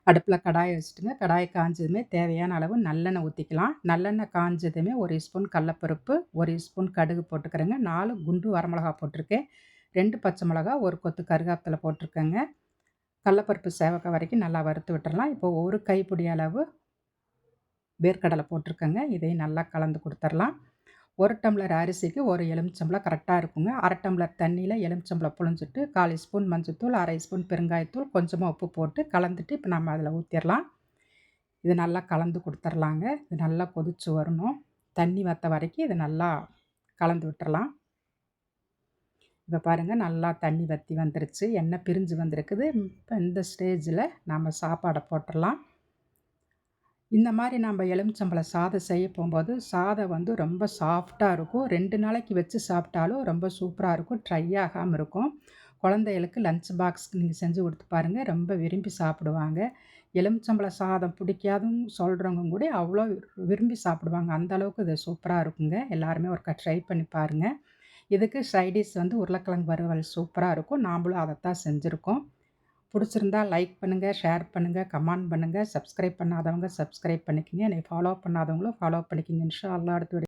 அடுப்பில் கடாயை வச்சுட்டுங்க. கடாய் காஞ்சதுமே தேவையான அளவு நல்லெண்ணெய் ஊற்றிக்கலாம். நல்லெண்ணெய் காஞ்சதுமே 1 ஸ்பூன் கடலப்பருப்பு, 1 ஸ்பூன் கடுகு போட்டுக்கிறேங்க. 4 குண்டு வரமிளகா போட்டிருக்கேன். 2 பச்சை மிளகா, 1 கொத்து கருவேப்பிலை போட்டிருக்கேங்க. கடலப்பருப்பு சேவக்க வரைக்கும் நல்லா வறுத்து விட்டுறலாம். இப்போ 1 கைப்பிடி அளவு வேர்க்கடலை போட்டிருக்கேங்க. இதையும் நல்லா கலந்து கொடுத்துர்லாம். 1 டம்ளர் அரிசிக்கு 1 எலுமிச்சம்பழம் கரெக்டாக இருக்குங்க. 1/2 டம்ளர் தண்ணியில் எலுமிச்சம்பழம் புழிஞ்சிட்டு 1/4 ஸ்பூன் மஞ்சள்தூள், 1/2 ஸ்பூன் பெருங்காயத்தூள், கொஞ்சமாக உப்பு போட்டு கலந்துட்டு இப்போ நம்ம அதில் ஊற்றிடலாம். இது நல்லா கலந்து கொடுத்துர்லாங்க. இது நல்லா கொதிச்சு வரணும். தண்ணி வத்த வரைக்கும் இதை நல்லா கலந்து விட்டுறலாம். இப்போ பாருங்கள் நல்லா தண்ணி வற்றி வந்துருச்சு. எண்ணெய் பிரிஞ்சு வந்திருக்குது. இப்போ இந்த ஸ்டேஜில் நம்ம சாப்பாடை போட்டுடலாம். இந்த மாதிரி நம்ம எலுமிச்சம்பழம் சாதம் செய்ய போகும்போது சாதம் வந்து ரொம்ப சாஃப்டாக இருக்கும். 2 நாளைக்கு வச்சு சாப்பிட்டாலும் ரொம்ப சூப்பராக இருக்கும். ட்ரை ஆகாமல் இருக்கும். குழந்தைகளுக்கு லஞ்ச் பாக்ஸ்க்கு நீங்கள் செஞ்சு கொடுத்து பாருங்கள். ரொம்ப விரும்பி சாப்பிடுவாங்க. எலுமிச்சம்பழ சாதம் பிடிக்காதுன்னு சொல்கிறவங்க கூட அவ்வளோ விரும்பி சாப்பிடுவாங்க. அந்த அளவுக்கு இது சூப்பராக இருக்குங்க. எல்லாருமே ஒருக்கா ட்ரை பண்ணி பாருங்கள். இதுக்கு சைடிஷ் வந்து உருளைக்கிழங்கு வறுவல் சூப்பராக இருக்கும். நாமளும் அதைத்தான் செஞ்சுருக்கோம். பிடிச்சிருந்தா லைக் பண்ணுங்கள், ஷேர் பண்ணுங்கள், கமெண்ட் பண்ணுங்கள். சப்ஸ்கிரைப் பண்ணாதவங்க சப்ஸ்கிரைப் பண்ணிக்கங்க. என்னை ஃபாலோ பண்ணாதவங்களும் ஃபாலோ பண்ணிக்கங்க. இன்ஷா அல்லாஹ் அடுத்த வீடியோ